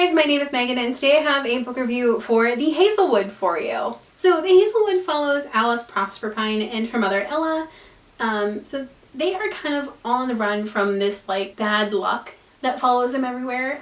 Hey guys, my name is Megan and today I have a book review for the Hazel Wood for you. So the Hazel Wood follows Alice Prosperpine and her mother Ella. So they are kind of on the run from this like bad luck that follows them everywhere.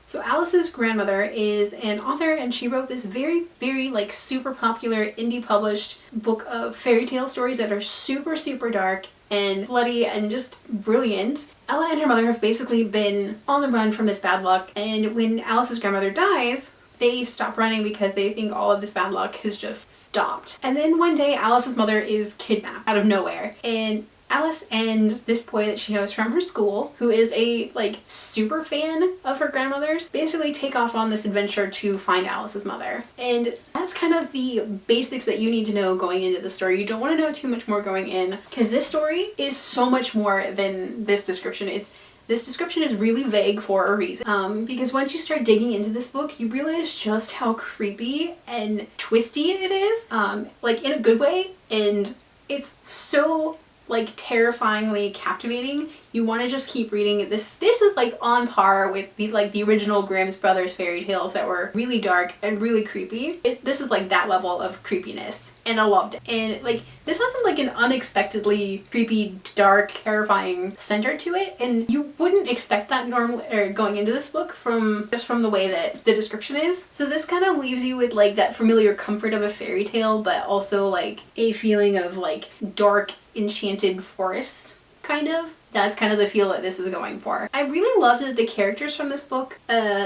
So Alice's grandmother is an author and she wrote this very like super popular indie published book of fairy tale stories that are super dark and bloody and just brilliant. Ella and her mother have basically been on the run from this bad luck, and when Alice's grandmother dies, they stop running because they think all of this bad luck has just stopped. And then one day Alice's mother is kidnapped out of nowhere, and Alice and this boy that she knows from her school, who is a like super fan of her grandmother's, basically take off on this adventure to find Alice's mother. And that's kind of the basics that you need to know going into the story. You don't want to know too much more going in because this story is so much more than this description. This description is really vague for a reason, because once you start digging into this book, you realize just how creepy and twisty it is, like in a good way, and it's so like terrifyingly captivating. You want to just keep reading. This is like on par with the original Grimm's Brothers fairy tales that were really dark and really creepy. This is like that level of creepiness, and I loved it. And like this has like an unexpectedly creepy, dark, terrifying center to it, and you wouldn't expect that normally or going into this book from the way that the description is. So this kind of leaves you with like that familiar comfort of a fairy tale, but also like a feeling of like dark, enchanted forest kind of. That's kind of the feel that this is going for. I really loved that the characters from this book,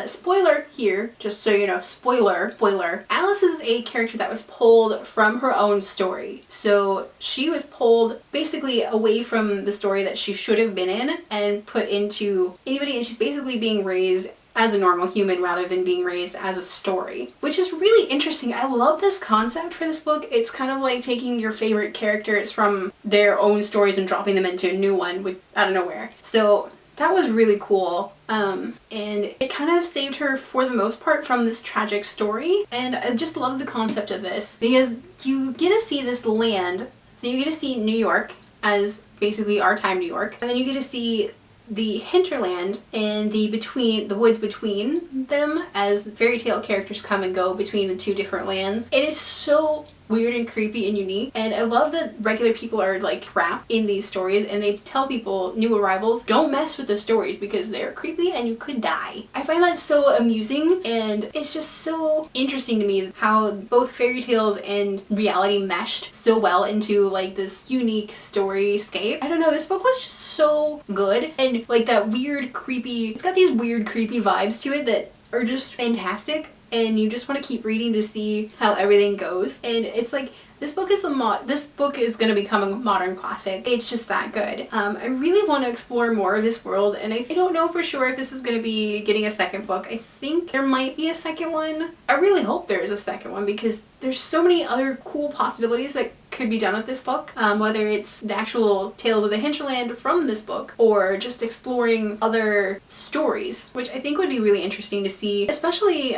spoiler here, just so you know, spoiler, Alice is a character that was pulled from her own story. So she was pulled basically away from the story that she should have been in and put into anybody, and she's basically being raised as a normal human rather than being raised as a story, which is really interesting. I love this concept for this book. It's kind of like taking your favorite characters from their own stories and dropping them into a new one out of nowhere. So that was really cool. And it kind of saved her for the most part from this tragic story. And I just love the concept of this because you get to see this land. So you get to see New York as basically our time New York, and then you get to see the hinterland and the woods between them as fairy tale characters come and go between the two different lands. It is so weird and creepy and unique, and I love that regular people are like trapped in these stories, and they tell people, new arrivals, don't mess with the stories because they're creepy and you could die. I find that so amusing, and it's just so interesting to me how both fairy tales and reality meshed so well into like this unique storyscape. I don't know, this book was just so good, and like that weird creepy, it's got these weird creepy vibes to it that are just fantastic, and you just want to keep reading to see how everything goes. And it's like this book is going to become a modern classic. It's just that good. I really want to explore more of this world, and I don't know for sure if this is going to be getting a second book. I think there might be a second one. I really hope there is a second one because there's so many other cool possibilities that could be done with this book, whether it's the actual tales of the hinterland from this book or just exploring other stories, which I think would be really interesting to see, especially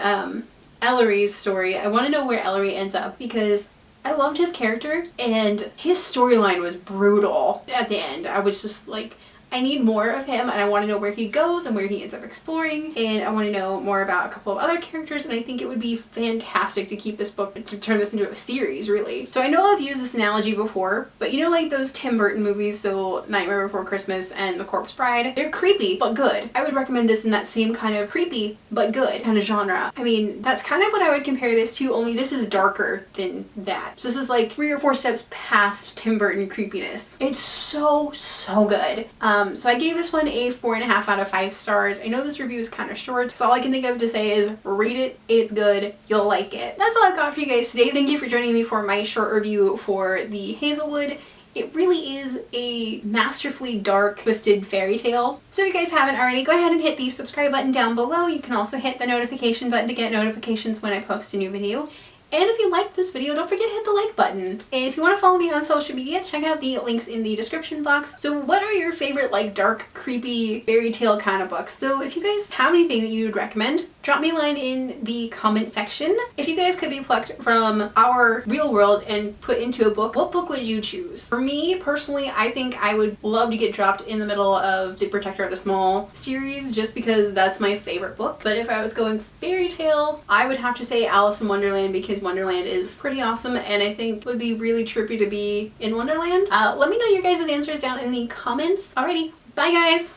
Ellery's story. I want to know where Ellery ends up because I loved his character and his storyline was brutal at the end. I was just like, I need more of him, and I want to know where he goes and where he ends up exploring, and I want to know more about a couple of other characters, and I think it would be fantastic to keep this book, to turn this into a series, really. So I know I've used this analogy before, but you know like those Tim Burton movies, so Nightmare Before Christmas and The Corpse Bride, they're creepy but good. I would recommend this in that same kind of creepy but good kind of genre. I mean, that's kind of what I would compare this to, only this is darker than that. So this is like 3 or 4 steps past Tim Burton creepiness. It's so good. So I gave this one a 4.5 out of 5 stars. I know this review is kind of short, so all I can think of to say is read it, it's good, you'll like it. That's all I've got for you guys today. Thank you for joining me for my short review for the Hazel Wood. It really is a masterfully dark, twisted fairy tale. So if you guys haven't already, go ahead and hit the subscribe button down below. You can also hit the notification button to get notifications when I post a new video. And if you liked this video, don't forget to hit the like button. And if you want to follow me on social media, check out the links in the description box. So what are your favorite like dark, creepy, fairy tale kind of books? So if you guys have anything that you would recommend, Drop me a line in the comment section. If you guys could be plucked from our real world and put into a book, what book would you choose? For me, personally, I think I would love to get dropped in the middle of the Protector of the Small series just because that's my favorite book. But if I was going fairy tale, I would have to say Alice in Wonderland because Wonderland is pretty awesome and I think would be really trippy to be in Wonderland. Let me know your guys' answers down in the comments. Alrighty, bye guys!